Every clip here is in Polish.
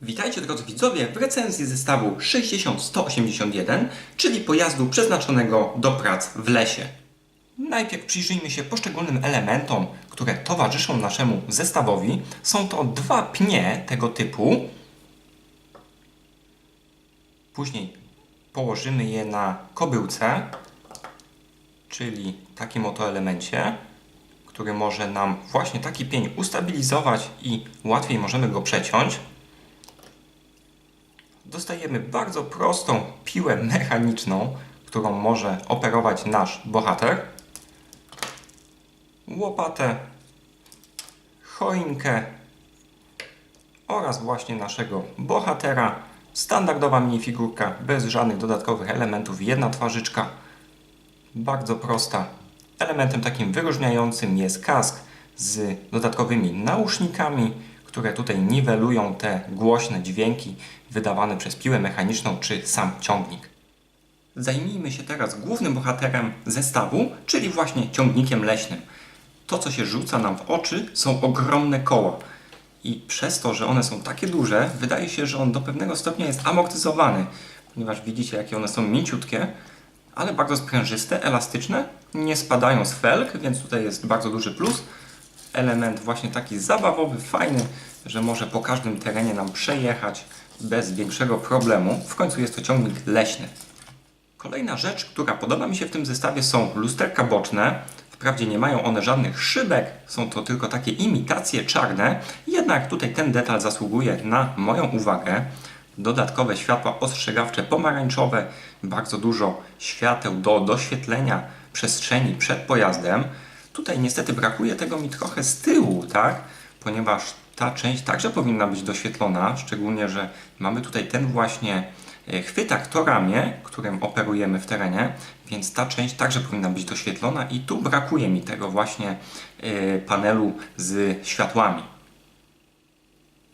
Witajcie drodzy widzowie w recenzji zestawu 60181, czyli pojazdu przeznaczonego do prac w lesie. Najpierw przyjrzyjmy się poszczególnym elementom, które towarzyszą naszemu zestawowi. Są to dwa pnie tego typu. Później położymy je na kobyłce, czyli takim oto elemencie, który może nam właśnie taki pień ustabilizować i łatwiej możemy go przeciąć. Dostajemy bardzo prostą piłę mechaniczną, którą może operować nasz bohater. Łopatę, choinkę oraz właśnie naszego bohatera. Standardowa minifigurka bez żadnych dodatkowych elementów, jedna twarzyczka. Bardzo prosta. Elementem takim wyróżniającym jest kask z dodatkowymi nausznikami, które tutaj niwelują te głośne dźwięki wydawane przez piłę mechaniczną czy sam ciągnik. Zajmijmy się teraz głównym bohaterem zestawu, czyli właśnie ciągnikiem leśnym. To, co się rzuca nam w oczy, są ogromne koła. I przez to, że one są takie duże, wydaje się, że on do pewnego stopnia jest amortyzowany, ponieważ widzicie, jakie one są mięciutkie, ale bardzo sprężyste, elastyczne, nie spadają z felg, więc tutaj jest bardzo duży plus. Element właśnie taki zabawowy, fajny, że może po każdym terenie nam przejechać bez większego problemu. W końcu jest to ciągnik leśny. Kolejna rzecz, która podoba mi się w tym zestawie, są lusterka boczne. Wprawdzie nie mają one żadnych szybek, są to tylko takie imitacje czarne, jednak tutaj ten detal zasługuje na moją uwagę. Dodatkowe światła ostrzegawcze pomarańczowe, bardzo dużo świateł do doświetlenia przestrzeni przed pojazdem. Tutaj niestety brakuje tego mi trochę z tyłu, tak? Ponieważ ta część także powinna być doświetlona, szczególnie, że mamy tutaj ten właśnie chwytak to ramię, którym operujemy w terenie, więc ta część także powinna być doświetlona i tu brakuje mi tego właśnie panelu z światłami.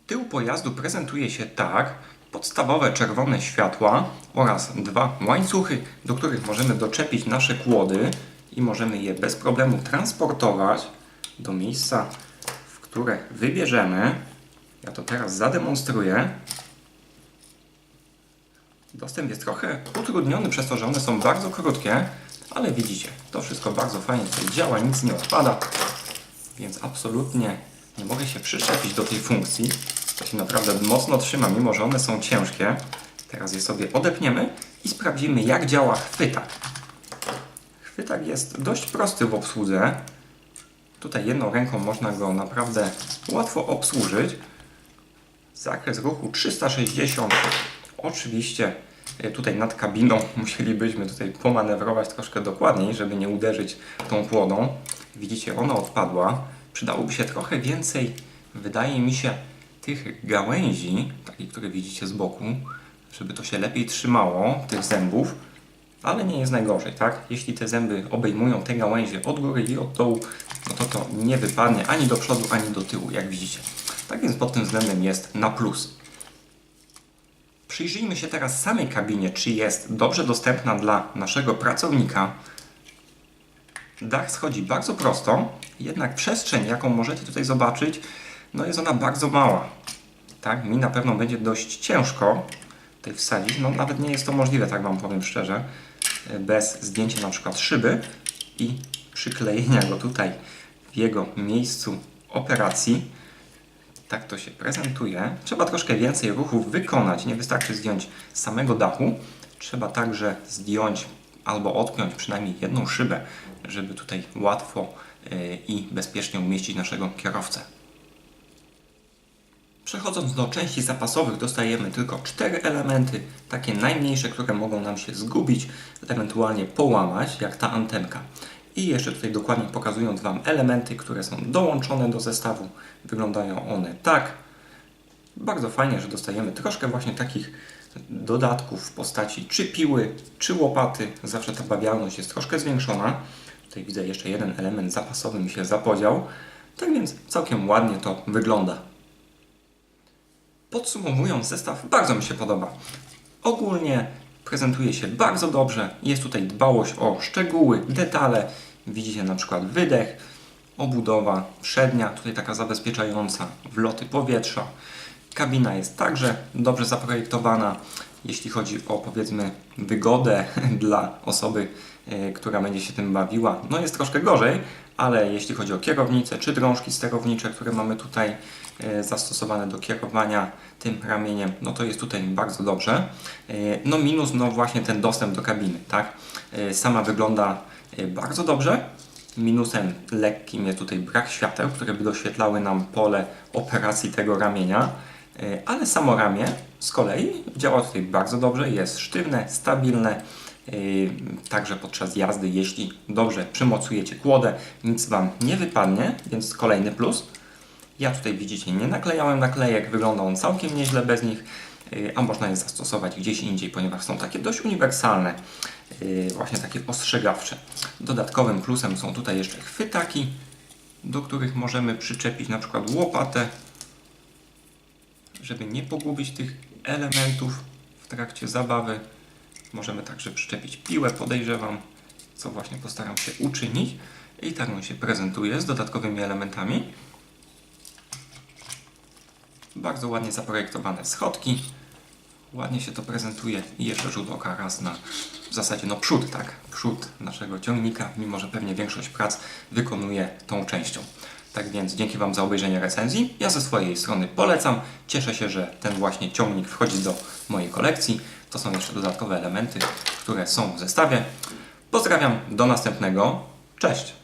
Tył pojazdu prezentuje się tak. Podstawowe czerwone światła oraz dwa łańcuchy, do których możemy doczepić nasze kłody i możemy je bez problemu transportować do miejsca, w które wybierzemy. Ja to teraz zademonstruję. Dostęp jest trochę utrudniony przez to, że one są bardzo krótkie, ale widzicie, to wszystko bardzo fajnie tutaj działa, nic nie odpada, więc absolutnie nie mogę się przyczepić do tej funkcji. To się naprawdę mocno trzyma, mimo że one są ciężkie. Teraz je sobie odepniemy i sprawdzimy, jak działa chwytak. Chwytak jest dość prosty w obsłudze. Tutaj jedną ręką można go naprawdę łatwo obsłużyć. Zakres ruchu 360. Oczywiście tutaj nad kabiną musielibyśmy tutaj pomanewrować troszkę dokładniej, żeby nie uderzyć tą kłodą. Widzicie, ona odpadła. Przydałoby się trochę więcej, wydaje mi się, tych gałęzi, takich, które widzicie z boku, żeby to się lepiej trzymało, tych zębów, ale nie jest najgorzej, tak? Jeśli te zęby obejmują te gałęzie od góry i od dołu, no to nie wypadnie ani do przodu, ani do tyłu, jak widzicie. Tak więc pod tym względem jest na plus. Przyjrzyjmy się teraz samej kabinie, czy jest dobrze dostępna dla naszego pracownika. Dach schodzi bardzo prosto, jednak przestrzeń, jaką możecie tutaj zobaczyć, no jest ona bardzo mała. Tak, mi na pewno będzie dość ciężko tutaj wsadzić, no nawet nie jest to możliwe, tak wam powiem szczerze, bez zdjęcia na przykład szyby i przyklejenia go tutaj w jego miejscu operacji. Tak to się prezentuje. Trzeba troszkę więcej ruchów wykonać, nie wystarczy zdjąć z samego dachu. Trzeba także zdjąć albo odpiąć przynajmniej jedną szybę, żeby tutaj łatwo i bezpiecznie umieścić naszego kierowcę. Przechodząc do części zapasowych, dostajemy tylko 4 elementy, takie najmniejsze, które mogą nam się zgubić, ewentualnie połamać, jak ta antenka. I jeszcze tutaj dokładnie pokazując wam elementy, które są dołączone do zestawu. Wyglądają one tak. Bardzo fajnie, że dostajemy troszkę właśnie takich dodatków w postaci czy piły, czy łopaty. Zawsze ta bawialność jest troszkę zwiększona. Tutaj widzę jeszcze jeden element zapasowy mi się zapodział. Tak więc całkiem ładnie to wygląda. Podsumowując, zestaw bardzo mi się podoba. Ogólnie prezentuje się bardzo dobrze. Jest tutaj dbałość o szczegóły, detale. Widzicie na przykład wydech, obudowa przednia, tutaj taka zabezpieczająca wloty powietrza. Kabina jest także dobrze zaprojektowana, jeśli chodzi o, powiedzmy, wygodę dla osoby, która będzie się tym bawiła. No jest troszkę gorzej, ale jeśli chodzi o kierownicę czy drążki sterownicze, które mamy tutaj zastosowane do kierowania tym ramieniem, no to jest tutaj bardzo dobrze. No minus, no właśnie ten dostęp do kabiny, tak? Sama wygląda bardzo dobrze. Minusem lekkim jest tutaj brak świateł, które by doświetlały nam pole operacji tego ramienia, ale samo ramię z kolei działa tutaj bardzo dobrze, jest sztywne, stabilne, także podczas jazdy, jeśli dobrze przymocujecie kłodę, nic Wam nie wypadnie, więc kolejny plus. Ja tutaj widzicie, nie naklejałem naklejek, wygląda on całkiem nieźle bez nich, a można je zastosować gdzieś indziej, ponieważ są takie dość uniwersalne, właśnie takie ostrzegawcze. Dodatkowym plusem są tutaj jeszcze chwytaki, do których możemy przyczepić na przykład łopatę, żeby nie pogubić tych elementów w trakcie zabawy. Możemy także przyczepić piłę, podejrzewam, co właśnie postaram się uczynić. I tak on się prezentuje z dodatkowymi elementami. Bardzo ładnie zaprojektowane schodki. Ładnie się to prezentuje i jeszcze rzut oka raz na w zasadzie no przód, tak? Przód naszego ciągnika, mimo że pewnie większość prac wykonuje tą częścią. Tak więc dzięki Wam za obejrzenie recenzji. Ja ze swojej strony polecam. Cieszę się, że ten właśnie ciągnik wchodzi do mojej kolekcji. To są jeszcze dodatkowe elementy, które są w zestawie. Pozdrawiam, do następnego. Cześć!